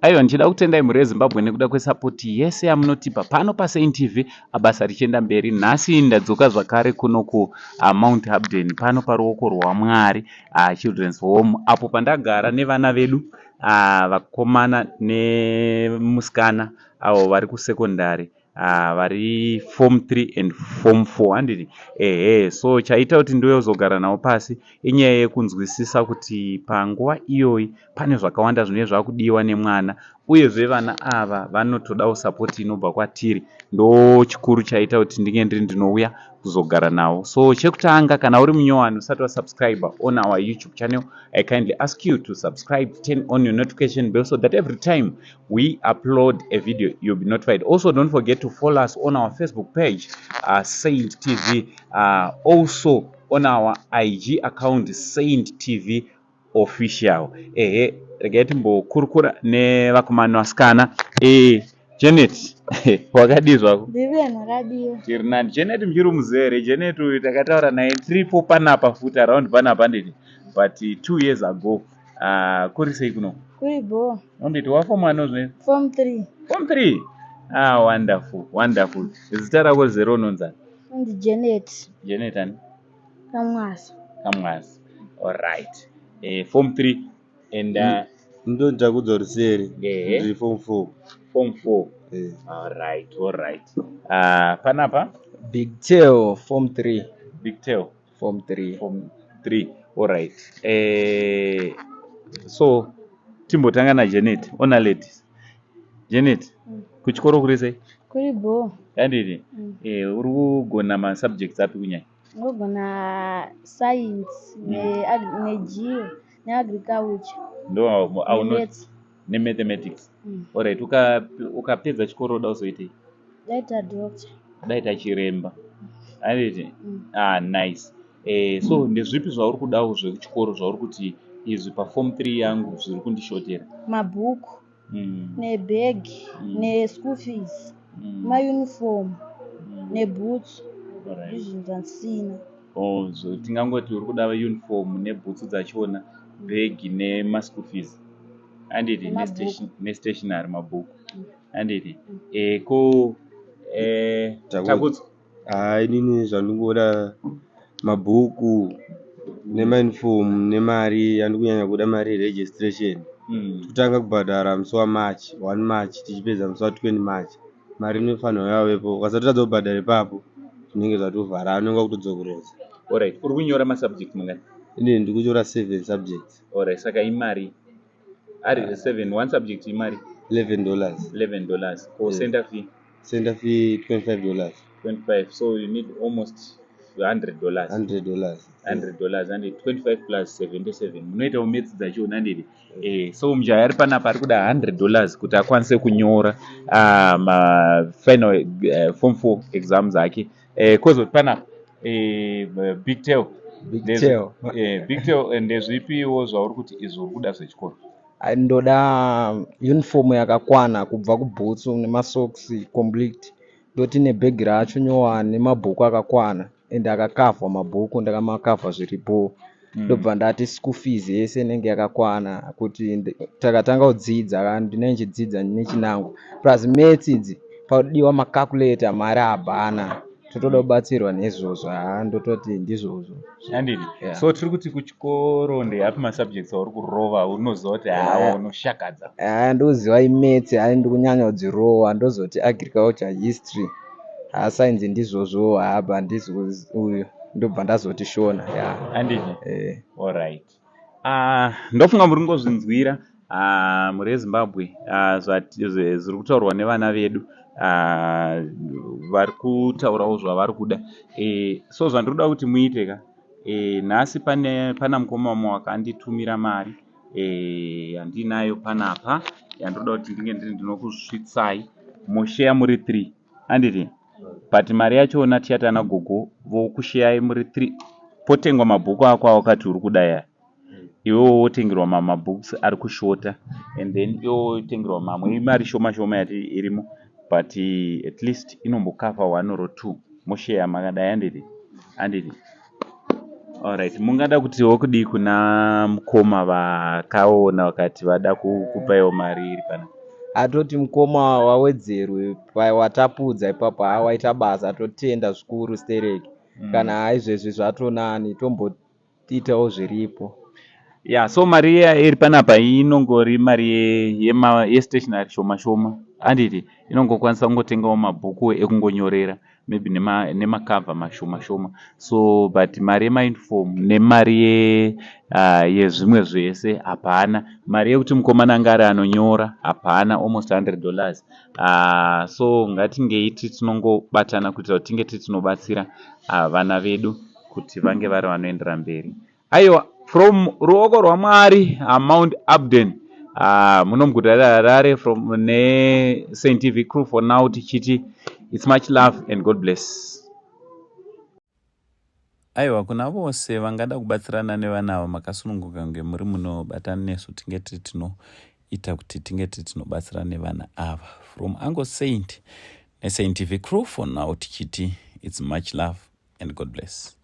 aiwa ndichida kutendai mhuri yezimbabwe nekuda kwesapoti yese yamunotipa pano paSaint TV. Basa richienda mberi. Nhasi ndadzoka zvakare kuno kuMount Hampden pano paruoko rwaMwari Children's Home, apo pandagara nevana vedu vakomana nemusikana avo vari kusekondari vari form 3 and form 4 handiti. So chaita kuti ndiyozogara navo pasi inyaya yekunzwisisa kuti panguva iyoyi pane zvakawanda zvinenge zvakudiwa nemwana, uyezve vana ava vanotodawo sapoti inobva kwatiri. Ndo chikuru chaita kuti ndinge ndinouya kuzogara navo. So chekutanga, kana uri munyowani usati wasubscribe on our YouTube channel, I kindly ask you to subscribe, turn on your notification bell so that every time we upload a video you'll be notified. Also, don't forget to follow us on our Facebook page, Saint TV, also on our IG account, Saint TV Official. Regeti mbo kurukura ne vakomana vasikana. Janet, wakadi zvako? Ndive nakadiwa. Tiri nani. Janet mchiri muzere. Janet takataura naye tiripo panapa futi around panapa ndini. But 2 years ago, kuri sei kuno? Kuri bo. Nditi wa form ano zvine? Form 3. Form 3? Wonderful, wonderful. Zita rako zero nonza? Ndi Janet. Janet ani? Kamwasi. Kamwasi. All right. Form 3 and ndo ndakudzoruseri. Ndi form 4. Form 4. All right. Panapa? Big Tail, Form 3. Big Tail? Form 3. Form 3. All right. So, timbotanga na Janet. Ona ladies. Janet, kuchikoro kuri sei? Kuri bo. Handiti? Uri kugona ma-subjects api kunyanya? Ngogona science, ne-geo, ne-agriculture. Ndo ne-mathematics. All right. Ukapedza chikoro uda kuzoitei? Daita doctor. Daita chiremba. Handiti? Nice. So ndezvipi zvauri kudawo zvekuchikoro zvauri kuti izvi paform 3 yangu zviri kundishotera? Mabhuku, nebag, ne-school fees, ma-uniform, neboots. Izvi zvansina. Tingangoti uri kuda uniform neboots dzachona, bag nema-school fees. Handiti? Ne-stationary mabhuku. Handiti? Ko takudzwa? Inini zvandingoda mabhuku nemauniform nemari yandikunyanya kuda mari registration. Kutanga kubhadhara musi waMarch, 1 March tichipedza musi wa20 March. Mari inofanira yavepo. Ukasatotadza kubhadhara ipapo zvinenge zvatovhara, anonga kutodzokeredza. All right. Uri kunyora ma-subject mangani? Ini ndikunyora 7 subjects. All right. Saka imari ari 7, one subject imari $11. $11. Or center fee? Center fee $25. 25. So you need almost $100. $100. $100 and 25 plus 77. Munoita maths dzachona ndiri. So mujaya ari panapa ari kuda $100 kuti akwanise kunyora final form 4 exams ake. Kozoti panapa Big Tail. Big Tail ndezvipiwo zvauri kuti izvo uri kuda zvechikoro? Ndoda uniform yakakwana kubva kubhutsu nemasocks complete. Ndoti nebhegi racho nyowani nemabhuku akakwana ende akakavhwa mabhuku ndakamakavha zviripo. Ndobva ndati school fees yese inenge yakakwana kuti takatanga kudzidza ndinenge ndichidzidza nechinango. Plus maths idzi paudiwa macalculator mari abana. Totoda kubatsirwa nezvozvo. Ndototi ndizvozvo. Handiti? So tiri kuti kuchikoro ndeapi ma-subjects auri kurova unoziva kuti unoshakadza? Ndoziva imaths ndikunyanya kudzirova. Ndozoti agriculture, history, science ndizvozvo. Uyu ndobva ndazoti shona. Handiti? All right. Ndofunga muri ngozvinzwira muri yeZimbabwe zviri kutaurwa nevana vedu. Vari kutaurawo zvavari kuda. So zvandinoda kuti muite nhasi pana mukoma mumwe wakanditumira mari handinayo panapa yandoda kuti ndinge ndinokusvitsai mosheya muri 3. Handiti? But mari yachona tiyata nagogo vokusheyai muri 3 potengwa mabhuku ako awakati uri kudaya. Iwewo wotengerwa mabooks ari kushota and then iwewo wotengerwa mamwe imari shoma shoma yati irimo. But at least inombokava 1 or 2 mosheya makadai. Handiti? Alright, mungada kuti wokudi kuna mukoma vakaona vakati vada kupaiwo mari iri pana? Atoti mukoma wawedzerwe watapudza ipapo waita basa atotenda zvikuru stereki. Kana haizvezvi zvatonani tomboitawo zviripo. Yeah, so mari iri panapa inongori mari yestationary shoma shoma. Anditi inongokwanisa kungotengawo mabhuku ekungonyorera maybe nemakavha mashoma shoma. So but mari yemauniform nemari yezvimwe zvese hapana. Mari yekuti mukomana anga ari anonyora hapana, almost $100. So ngatingei tinongobatana kuitira kuti tinge tinobatsira vana vedu kuti vange vari vanoendera mberi. Aiwa, from Ruoko RwaMwari, Mount Hampden, munomuguta reHarare, from Saint TV crew for now tichiti it's much love and God bless. Aiwa, kuna vose vangada kubatsirana nevana ava makasununguka kunge muri munobatana nesu tinge tinoita kuti tinge tinobatsirana nevana ava. From Uncle Saint Saint TV crew for now tichiti it's much love and God bless.